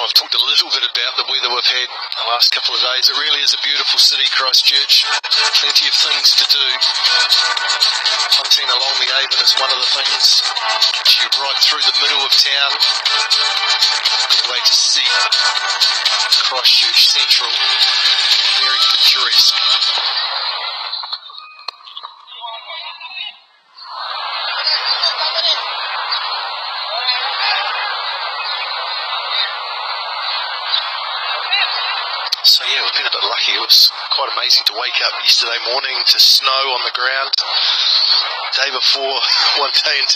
I've talked a little bit about the weather we've had the last couple of days. It really is a beautiful city, Christchurch. Plenty of things to do. Hunting along the Avon is one of the things. You're right through the middle of town. Good way to see Christchurch Central. Very picturesque. So yeah, we've been a bit lucky. It was quite amazing to wake up yesterday morning to snow on the ground. Day before one day in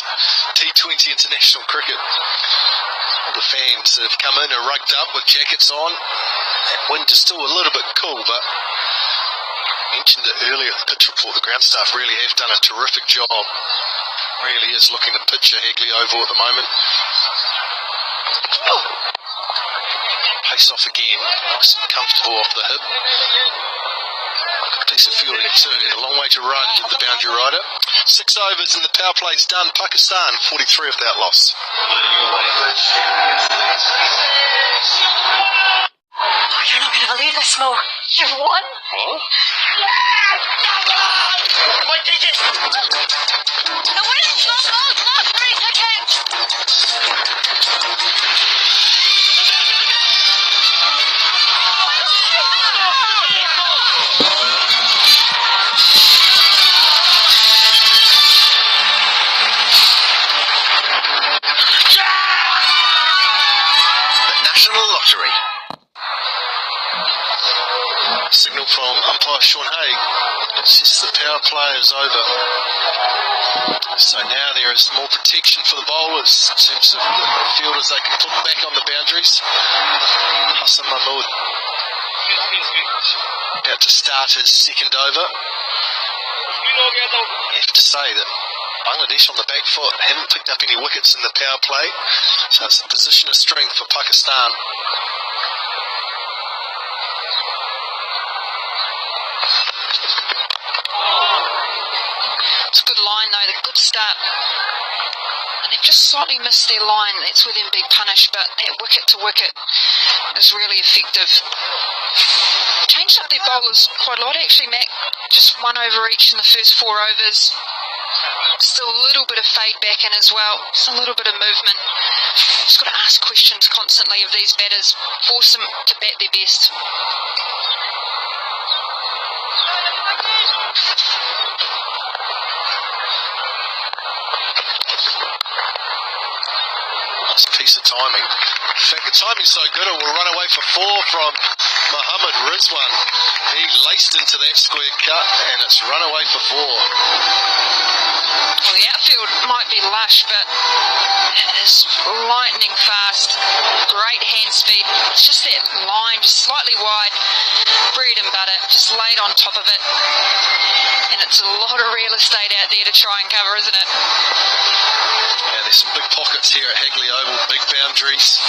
T20 international cricket. All the fans have come in are rugged up with jackets on. That wind is still a little bit cool, but I mentioned it earlier at the pitch report, the ground staff really have done a terrific job. Really is looking to pitch a Hagley Oval at the moment. Pace off again, nice and comfortable off the hip. Piece of fielding too, a long way to run to the boundary rider. 6 overs and the power play's done. Pakistan 43 without loss. You're not going to believe this, Mo. You've won. Huh? My ticket. The wind's not free ticket. Signal from umpire Sean Haig. It says the power play is over. So now there is more protection for the bowlers in terms of the fielders they can put back on the boundaries. Hassan Mahmood about to start his second over. You have to say that Bangladesh on the back foot haven't picked up any wickets in the power play, so it's a position of strength for Pakistan. It's a good line though, a good start. And they've just slightly missed their line. That's where they'll be punished, but that wicket to wicket is really effective. Changed up their bowlers quite a lot actually, Mac. Just 1 over each in the first 4 overs. Still a little bit of fade back in as well. Just a little bit of movement. Just got to ask questions constantly of these batters. Force them to bat their best. Nice piece of timing. In fact, the timing's so good it will run away for 4 from Mohammad Rizwan. He laced into that square cut and it's run away for 4. Well, the outfield might be lush, but it is lightning fast. Great hand speed. It's just that line, just slightly wide. Bread and butter, just laid on top of it. And it's a lot of real estate out there to try and cover, isn't it? Yeah, there's some big pockets here at Hagley Oval, big boundaries.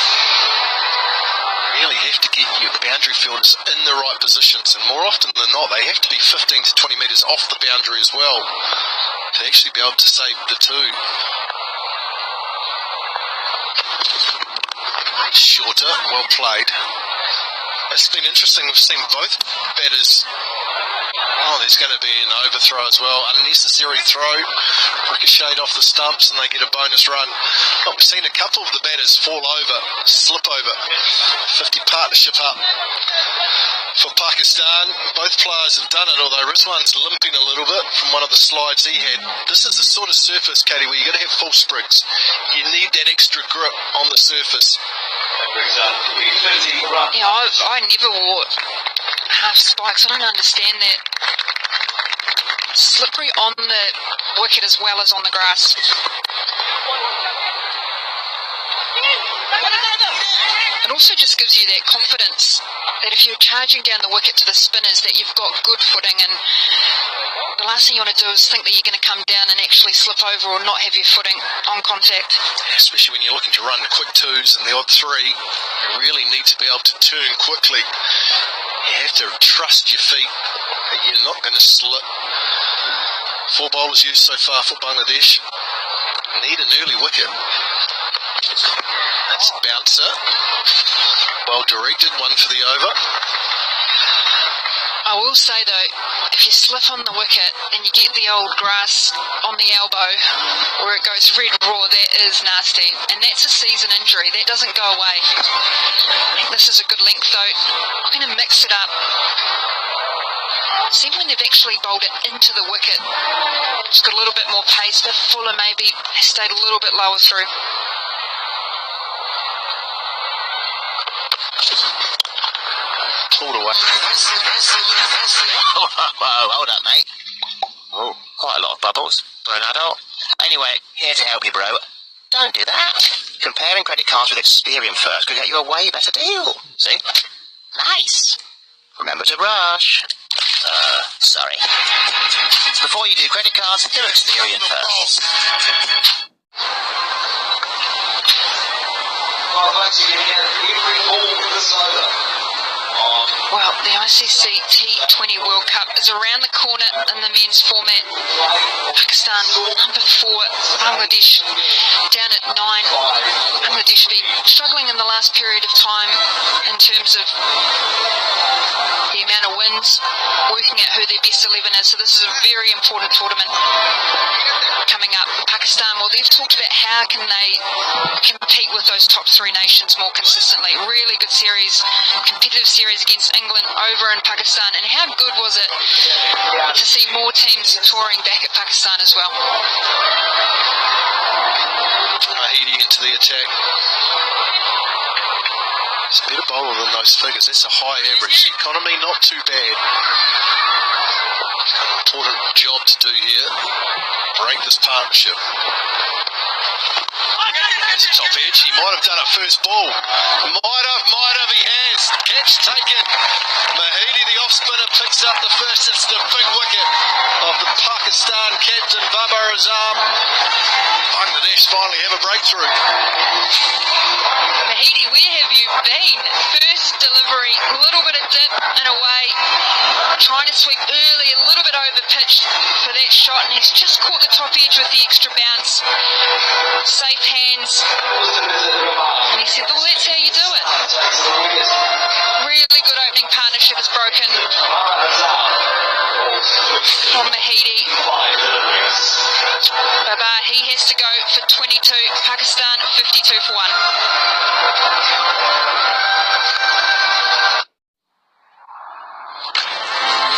Really have to get your boundary fielders in the right positions, and more often than not, they have to be 15 to 20 metres off the boundary as well to actually be able to save the 2. Shorter, well played. It's been interesting, we've seen both batters. Oh, there's going to be an overthrow as well. Unnecessary throw, ricocheted off the stumps and they get a bonus run. But we've seen a couple of the batters fall over, slip over. 50 partnership up for Pakistan. Both players have done it, although Rizwan's limping a little bit from one of the slides he had. This is the sort of surface, Katie, where you've got to have full sprigs. You need that extra grip on the surface. Yeah, I never wore half spikes. I don't understand that. Slippery on the wicket as well as on the grass. It also just gives you that confidence that if you're charging down the wicket to the spinners that you've got good footing, and the last thing you want to do is think that you're going to come down and actually slip over or not have your footing on contact. Especially when you're looking to run quick 2s and the odd 3, you really need to be able to turn quickly. You have to trust your feet that you're not going to slip. 4 bowlers used so far for Bangladesh. Need an early wicket. Nice bouncer. Well directed, one for the over. I will say though, if you slip on the wicket and you get the old grass on the elbow where it goes red raw, that is nasty. And that's a season injury. That doesn't go away. I think this is a good length though. I'm going to mix it up. See when they've actually bowled it into the wicket. It's got a little bit more pace, but Fuller maybe stayed a little bit lower through. Pulled away. Oh, hold up, mate. Oh, quite a lot of bubbles for an adult. Anyway, here to help you, bro. Don't do that. Comparing credit cards with Experian first could get you a way better deal. See? Nice. Remember to brush. Sorry. Before you do credit cards, do Experian first. Well, the ICC T20 World Cup is around the corner in the men's format. Pakistan number 4, Bangladesh down at 9. Bangladesh been struggling in the last period of time in terms of the amount of wins, working out who their best 11 is. So this is a very important tournament coming up. Pakistan, well, they've talked about how can they compete with those top 3 nations more consistently. Really good series, competitive series against England over in Pakistan. And how good was it to see more teams touring back at Pakistan as well? Mahidi into the attack. It's a better bowler than those figures. That's a high average. The economy not too bad. Important job to do here. Break this partnership. That's a top edge. He might have done it first ball. Might have. He has. Catch taken. Mahidi, the off spinner, picks up the first. It's the big wicket of the Pakistan captain, Babar Azam. Bangladesh finally have a breakthrough. Mahidi, where have you been? First delivery, a little bit of dip and away. Trying to sweep early, a little bit over pitch for that shot, and he's just caught the top edge with the extra bounce. Safe hands. And he said, well, that's how you do it. Really good opening partnership is broken from Mahidi. Babar, he has to go for 22. Pakistan 52 for 1.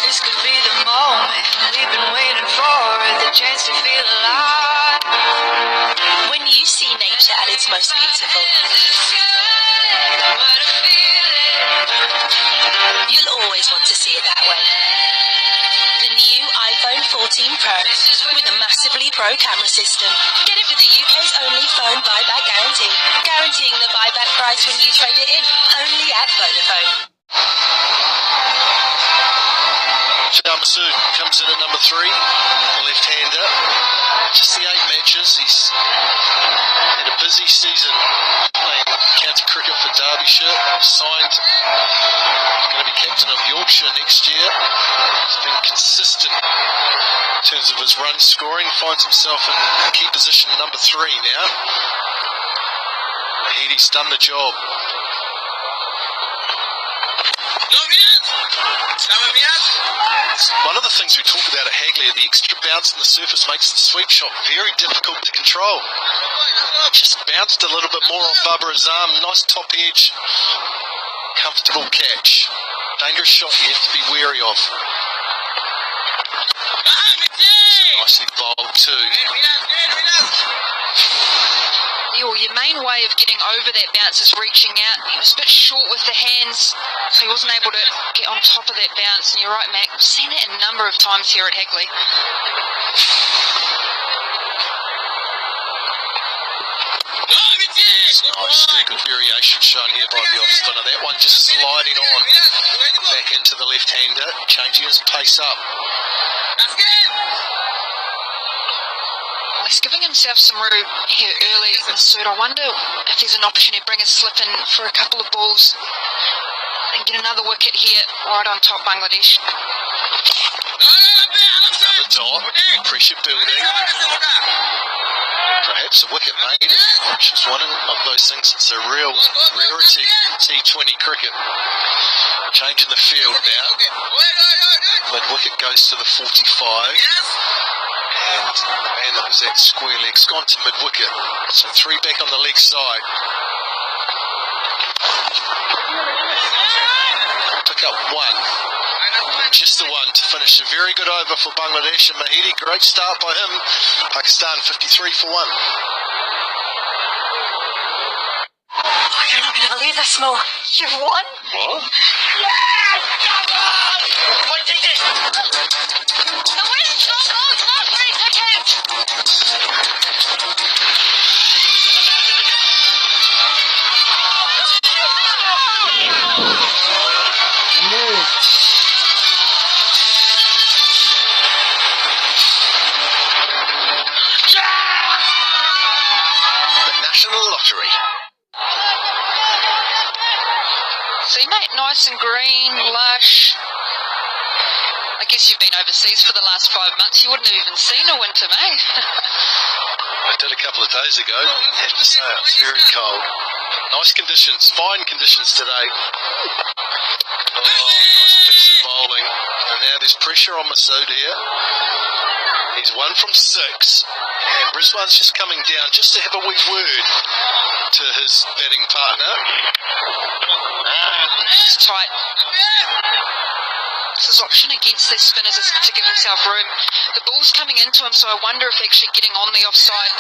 This could be the moment we've been waiting for, the chance to feel alive. When you see nature at its most beautiful, you'll always want to see it that way. The new iPhone 14 Pro with a massively pro camera system. Get it with the UK's only phone buyback guarantee, guaranteeing the buyback price when you trade it in, only at Vodafone. Masood comes in at number 3, left-hander. Just the 8 matches. He's had a busy season playing county cricket for Derbyshire. Signed, going to be captain of Yorkshire next year. He's been consistent in terms of his run scoring. Finds himself in key position number 3 now. Mahidi's done the job. One of the things we talk about at Hagley, the extra bounce in the surface makes the sweep shot very difficult to control. Just bounced a little bit more on Babar Azam. Nice top edge. Comfortable catch. Dangerous shot you have to be wary of. Nicely bowled too. Your main way of getting over that bounce is reaching out. He was a bit short with the hands, so he wasn't able to get on top of that bounce. And you're right, Mac, we've seen that a number of times here at Hagley. Nice, good variation shown here by the off spinner. That one just sliding on back into the left-hander, changing his pace up. He's giving himself some room here early, Masood. I wonder if there's an opportunity to bring a slip in for a couple of balls and get another wicket here right on top Bangladesh. Another dot, pressure building. Perhaps a wicket made, which is one of those things. It's a real rarity, T20 cricket. Changing the field now. Mid-wicket goes to the 45. And that was that square leg. It's gone to mid-wicket. So 3 back on the leg side. Pick up 1. Just the 1 to finish. A very good over for Bangladesh and Mahidi. Great start by him. Pakistan 53 for 1. You're not going to believe this, Mo. You've won. What? Yes! What ticket? The wind's not gold lottery ticket! The National Lottery. See, mate, nice and green, lush. I guess you've been overseas for the last 5 months. You wouldn't have even seen a winter, mate. I did a couple of days ago. I have to say it was very cold. Nice conditions, fine conditions today. Oh, nice piece of bowling. And now there's pressure on Masood here. He's 1 from 6. And Rizwan's just coming down just to have a wee word to his batting partner. It's tight. His option against their spinners is to give himself room. The ball's coming into him, so I wonder if actually getting on the offside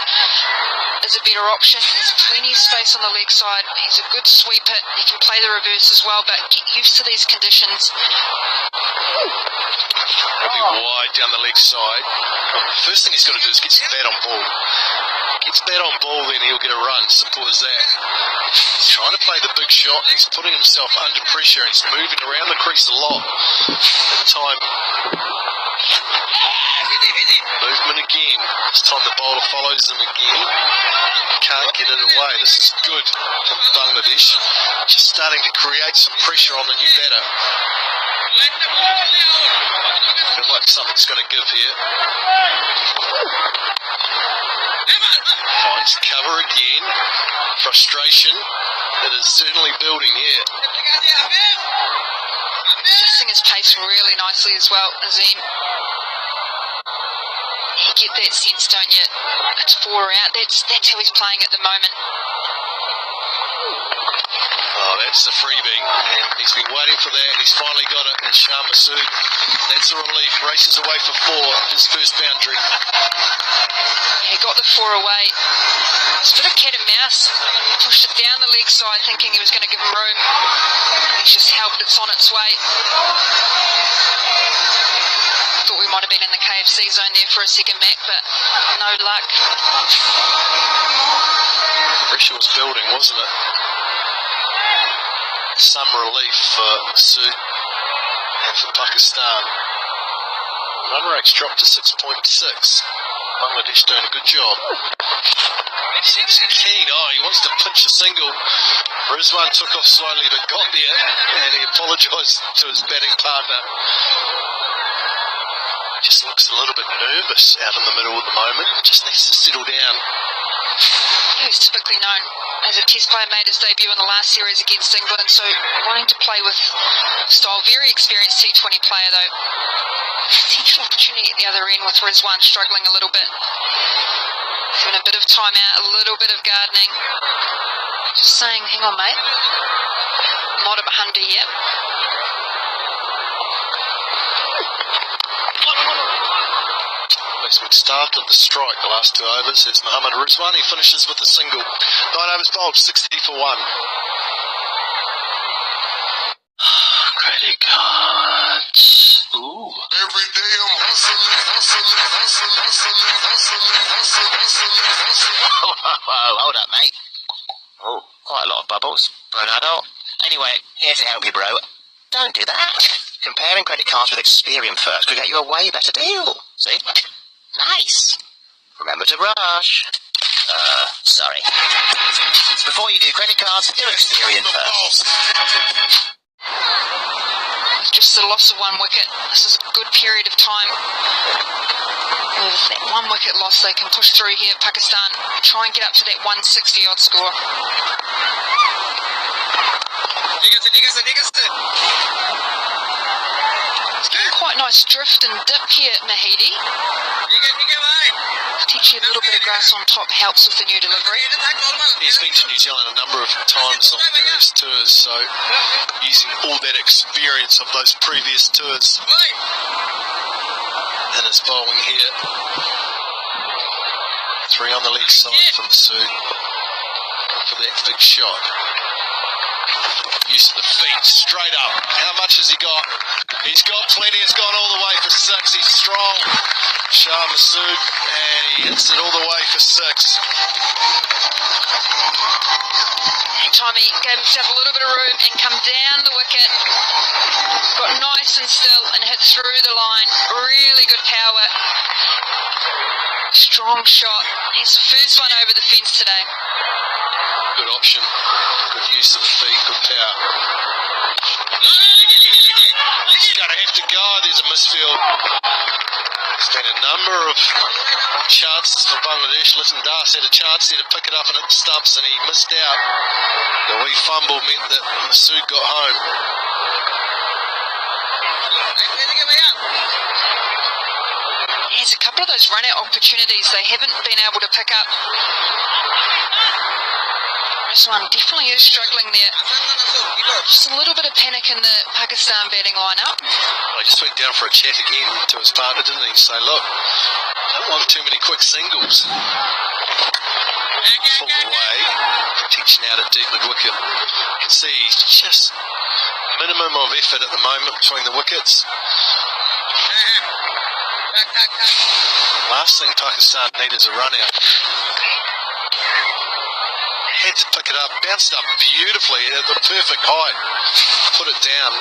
is a better option. There's plenty of space on the leg side. He's a good sweeper. He can play the reverse as well, but get used to these conditions. He'll be wide down the leg side. The first thing he's got to do is get his bat on ball. Gets bat on ball, then he'll get a run. Simple as that. He's trying to play the big shot, and he's putting himself under pressure, and he's moving around the crease a lot. That time, movement again. This time the bowler follows him again. Can't get it away. This is good from Bangladesh. Just starting to create some pressure on the new batter. Feels like something's going to give here. Finds cover again. Frustration. It is certainly building here. Adjusting his pace really nicely as well, Azim. You get that sense, don't you? It's 4 out. That's how he's playing at the moment. Oh, that's the freebie. And he's been waiting for that. He's finally got it. And Shah Masood, that's a relief. Races away for 4. His first boundary. Yeah, he got the 4 away. It's a bit of cat and mouse. Pushed it down the leg side thinking he was going to give him room. He's just helped it's on its way. Thought we might have been in the KFC zone there for a second, Mac, but no luck. Pressure was building, wasn't it? Some relief for Masood and for Pakistan. Run rate's dropped to 6.6. Bangladesh doing a good job. He's keen. Oh, he wants to pinch a single. Rizwan took off slowly but got there, and he apologised to his batting partner. Just looks a little bit nervous out in the middle at the moment. Just needs to settle down. He's typically known as a test player, made his debut in the last series against England, so wanting to play with style. Very experienced T20 player though. Potential opportunity at the other end with Rizwan struggling a little bit. Having a bit of time out, a little bit of gardening. Just saying, hang on mate. Not at 100 yet. We'd started the strike the last 2 overs. Here's Mohammad Rizwan. He finishes with a single. 9 overs bowled, 60 for 1. Credit cards. Ooh. Every day I'm hustling. Whoa, hold up, mate. Oh, quite a lot of bubbles. Bernardo. Anyway, here to help you, bro. Don't do that. Comparing credit cards with Experian first could get you a way better deal. See? Nice. Remember to brush. Sorry. Before you do credit cards, do Experian first. just the loss of 1 wicket. This is a good period of time. With that 1 wicket loss, they can push through here, Pakistan, try and get up to that 160 odd score. It's getting quite nice drift and dip here, Mahidi. Potentially a little bit of grass on top helps with the new delivery. He's been to New Zealand a number of times on various tours, so using all that experience of those previous tours in his bowling here. 3 on the leg side from Masood for that big shot. Use of the feet, straight up. How much has he got? He's got plenty. It's gone all the way for 6. He's strong. Shah Masood, and he hits it all the way for 6. And Tommy gave himself a little bit of room and come down the wicket. Got nice and still and hit through the line. Really good power. Strong shot. He's the first one over the fence today. Good option. Good use of the feet. Good power. He's going to have to go. There's a misfield. There's been a number of chances for Bangladesh. Listen, Das had a chance there to pick it up and hit the stumps, and he missed out. The wee fumble meant that Masood got home. There's a couple of those run-out opportunities they haven't been able to pick up. This one definitely is struggling there. Just a little bit of panic in the Pakistan batting lineup. Well, he just went down for a chat again to his partner, didn't he? Say, look, don't want too many quick singles. Pull away, protection out at deep mid-wicket. You can see he's just minimum of effort at the moment between the wickets. Last thing Pakistan need is a run out. Had to pick it up, bounced up beautifully at the perfect height, put it down.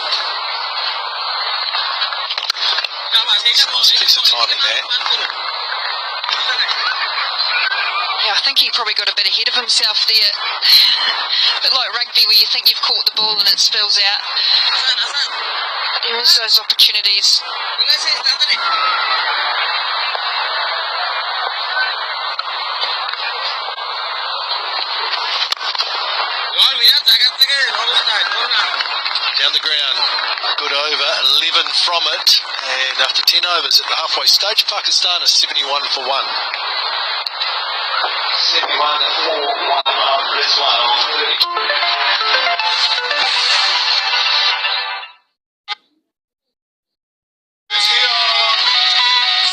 It's a nice piece of timing there. Yeah, I think he probably got a bit ahead of himself there. A bit like rugby where you think you've caught the ball and it spills out. There is those opportunities. Down the ground, good over, 11 from it, and after 10 overs at the halfway stage, Pakistan is 71 for 1. 71 for 1 after this one on 30.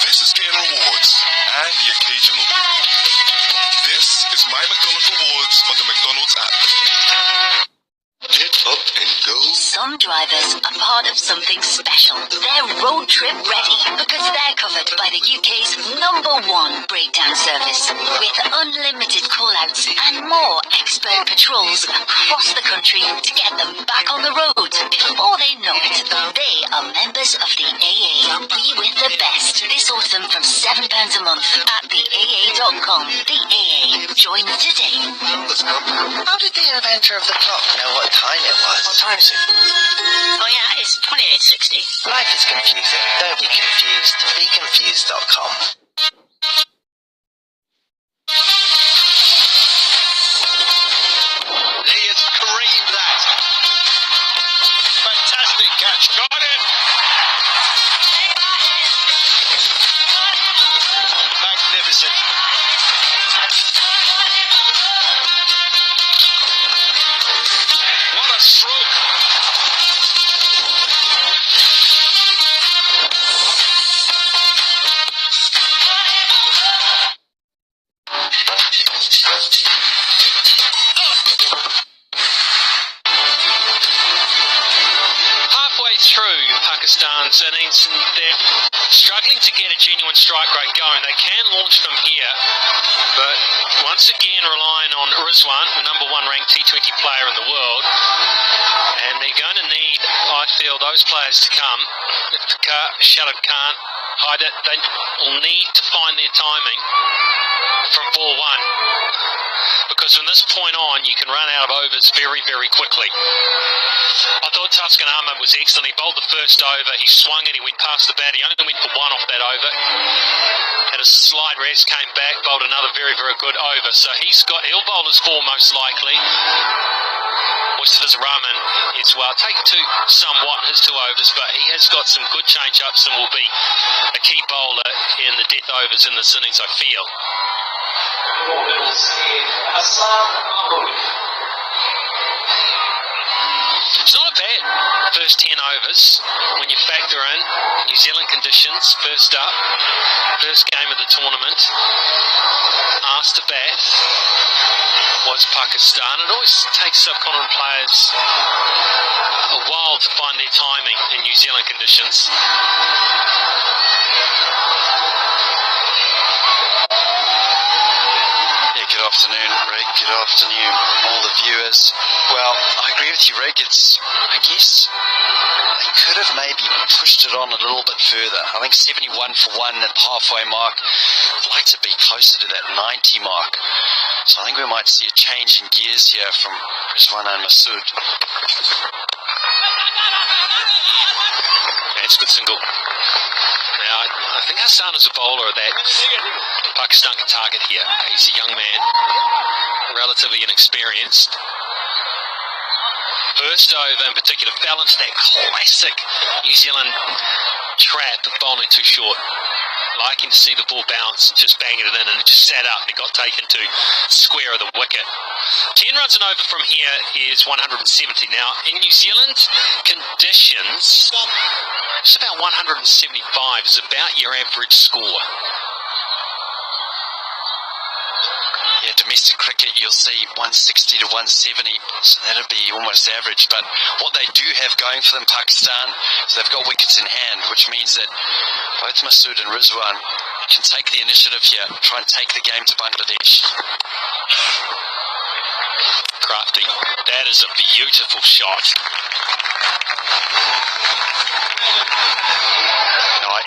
This is getting rewards and the occasional. This is My McDonald's Rewards on the McDonald's app. Get up and go. Some drivers are part of something special. They're road trip ready because they're covered by the UK's #1 breakdown service with unlimited call-outs and more expert patrols across the country to get them back on the road before they know it. They are members of the AA. Be with the best this autumn from £7 a month at theaa.com. The AA. Join today. How did the inventor of the clock know what time it was? What time is it? Oh yeah, it's 28:60. Life is confusing. Don't be confused. BeConfused.com. He has creamed that. Fantastic catch. Got him. Magnificent. What a stroke. Halfway through Pakistan's innings, and they're struggling to get a genuine strike rate going. They can launch from here, but once again relying on Rizwan, the #1 ranked T20 player in the world, And they're going to need, I feel, those players to come. If the Shattered can't hide it, they will need to find their timing from ball one. Because from this point on, you can run out of overs very, very quickly. I thought Tuscanama was excellent. He bowled the first over, he swung it, he went past the bat. He only went for one off that over. Had a slight rest, came back, bowled another very, very good over. So he'll bowl his four most likely. Mustafiz Rahman as well. Taken to somewhat his two overs, but he has got some good change-ups and will be a key bowler in the death overs in this innings, I feel. It's not a bad first 10 overs when you factor in New Zealand conditions. First up, first game of the tournament. Asked to bat was Pakistan. It always takes subcontinent players a while to find their timing in New Zealand conditions. Good afternoon, Rick. Good afternoon, all the viewers. Well, I agree with you, Rick. I guess they could have maybe pushed it on a little bit further. I think 71 for 1 at the halfway mark. I'd like to be closer to that 90 mark. So I think we might see a change in gears here from Rizwan and Masood. That's a good single. Now, I think Hassan is a bowler that Pakistan can target here. He's a young man, relatively inexperienced. First over in particular fell into that classic New Zealand trap of bowling too short. Liking to see the ball bounce, just banging it in, and it just sat up and it got taken to square of the wicket. 10 runs and over from here is 170. Now, in New Zealand conditions, it's about 175 is about your average score. Yeah, domestic cricket, you'll see 160 to 170, so that'll be almost average. But what they do have going for them, Pakistan, is they've got wickets in hand, which means that both Masood and Rizwan can take the initiative here, try and take the game to Bangladesh. Crafty. That is a beautiful shot.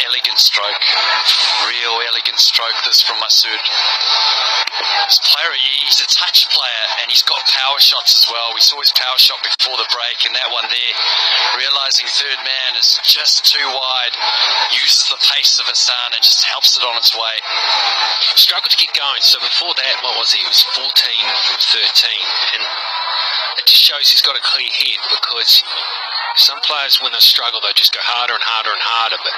Elegant stroke, real elegant stroke this from Masood. This player, he's a touch player and he's got power shots as well. We saw his power shot before the break, and that one there, realising third man is just too wide, uses the pace of Hassan and just helps it on its way. Struggled to get going, so before that, what was he? He was 14 from 13, and it just shows he's got a clear head, because some players, when they struggle, they just go harder and harder and harder, but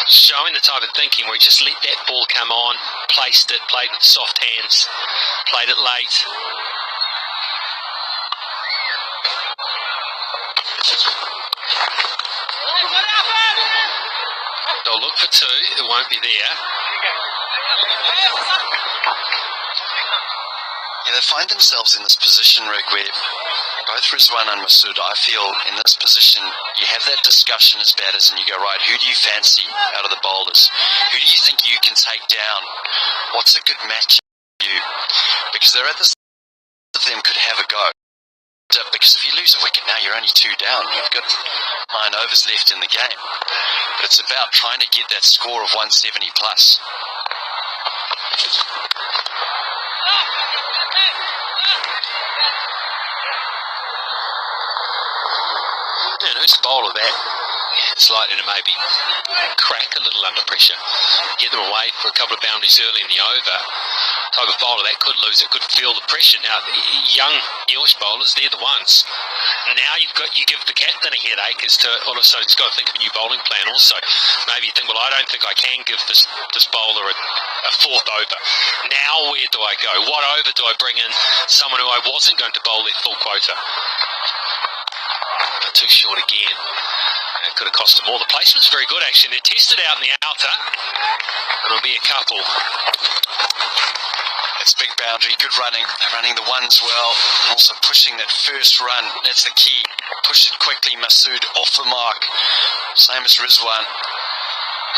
showing the type of thinking where he just let that ball come on, placed it, played with soft hands, played it late. They'll look for two, it won't be there. Yeah, they find themselves in this position, Rick, where both Rizwan and Masood, I feel, in this position, you have that discussion as batters and you go, right, who do you fancy out of the bowlers? Who do you think you can take down? What's a good match for you? Because they're at this, of them could have a go. Because if you lose a wicket now, you're only 2 down. You've got 9 overs left in the game. But it's about trying to get that score of 170 plus. And who's the bowler that is likely to maybe crack a little under pressure, get them away for a couple of boundaries early in the over? Type of bowler that could lose it, could feel the pressure. Now, the young newish bowlers, they're the ones. Now you give the captain a headache as to all of a sudden he's got to think of a new bowling plan also. Maybe you think, well, I don't think I can give this bowler a 4th over. Now where do I go? What over do I bring in someone who I wasn't going to bowl their full quota? Too short again. It could have cost them more. The placement's very good actually. They're tested out in the outer, and there'll be a couple. It's big boundary, good running. They're running the ones well, and also pushing that first run. That's the key. Push it quickly. Masood off the mark. Same as Rizwan.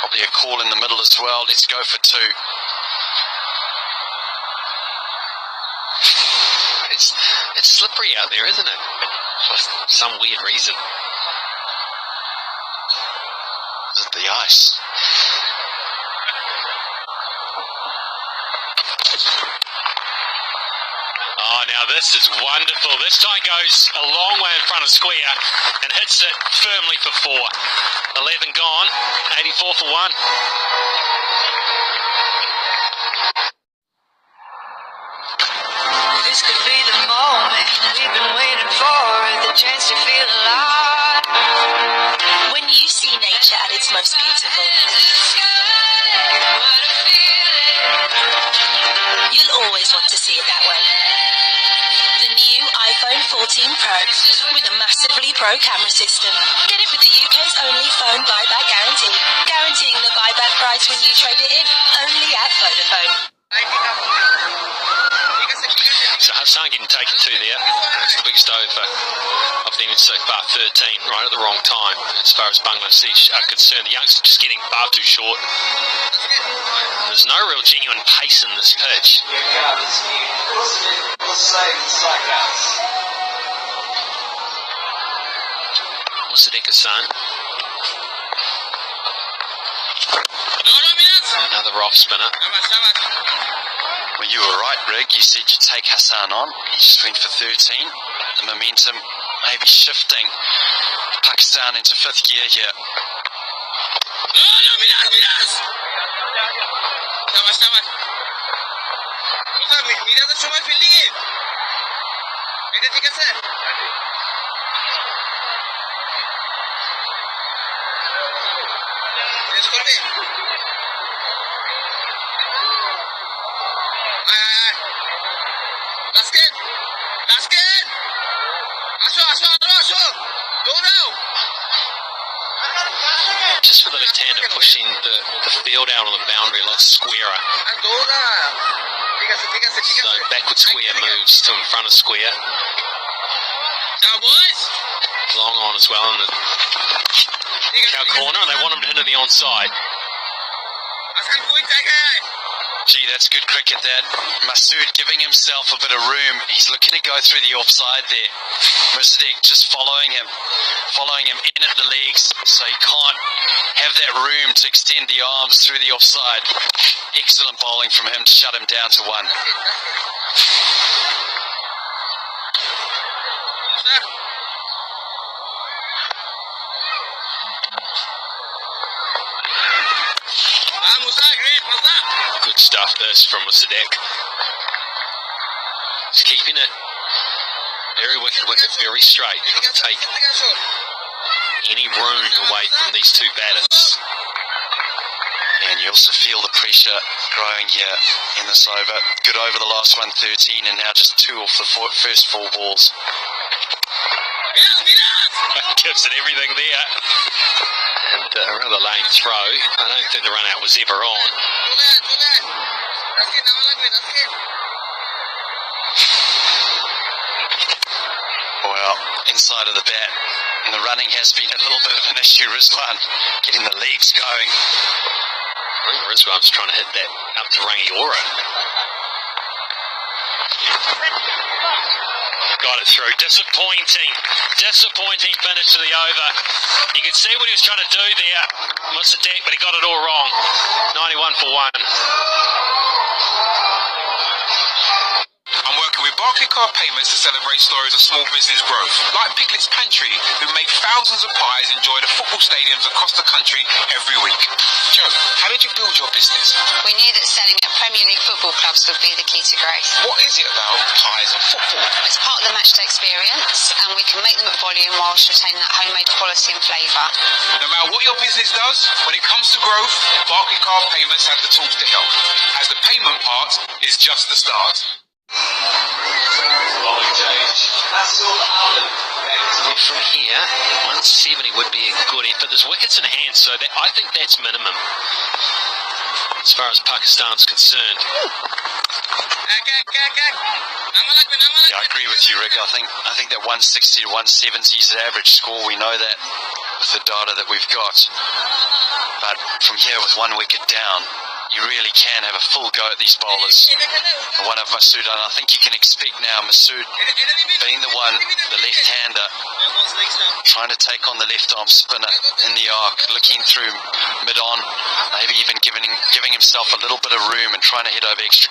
Probably a call in the middle as well. Let's go for 2. It's slippery out there, isn't it? For some weird reason. Is it the ice? Oh, now this is wonderful. This time goes a long way in front of square and hits it firmly for 4. 11 gone, 84 for 1. This could be the moment we've been waiting for, the chance to feel alive. When you see nature at its most beautiful, you'll always want to see it that way. The new iPhone 14 Pro with a massively pro camera system. Get it with the UK's only phone buyback guarantee, guaranteeing the buyback price when you trade it in, only at Vodafone. So Hassan getting taken to there. It's the biggest over of them so far, 13, right at the wrong time as far as Bangladesh are concerned. The youngsters just getting far too short. There's no real genuine pace in this pitch. Mossadegh Hassan. Another off spinner. Well, you were right, Rig. You said you'd take Hassan on. He just went for 13. The momentum maybe shifting Pakistan into 5th gear here. Just for the left-hander pushing the field out on the boundary a lot squarer. So backward square moves to in front of square. Long on as well in the cow corner, and they want him to hit the onside. Gee, that's good cricket, that. Masood giving himself a bit of room. He's looking to go through the offside there. Mossadegh just following him in at the legs, so he can't have that room to extend the arms through the offside. Excellent bowling from him to shut him down to 1. Good stuff this from Mossadegh. He's keeping it very wicked, very straight. Doesn't take any room away from these two batters. And you also feel the pressure growing here in this over. Good over the last one, 13, and now just 2 off the first 4 balls. Gives it everything there. And a rather lame throw. I don't think the run out was ever on. Well, inside of the bat, and the running has been a little bit of an issue. Rizwan getting the legs going. I think Rizwan's trying to hit that up to Rangiora. Got it through. Disappointing finish to the over. You could see what he was trying to do there, Mossadegh, but he got it all wrong. 91 for 1. I'm working with Barclaycard Payments to celebrate stories of small business growth, like Piglet's Pantry, who make thousands of pies enjoy the football stadiums across the country every week. Joe, how did you build your business? We knew that setting up Premier League football clubs would be the key to growth. What is it about pies and football? It's part of the matchday experience, and we can make them at volume whilst retaining that homemade quality and flavour. No matter what your business does, when it comes to growth, Barclaycard Payments have the tools to help, as the payment part is just the start. From here, 170 would be a good effort. There's wickets in hand, so I think that's minimum as far as Pakistan's concerned. Yeah, I agree with you, Rick. I think that 160 to 170 is the average score. We know that with the data that we've got. But from here, with 1 wicket down, you really can have a full go at these bowlers. One of Masood, and I think you can expect now Masood being the one, the left-hander, trying to take on the left-arm spinner in the arc, looking through mid-on, maybe even giving himself a little bit of room and trying to hit over extra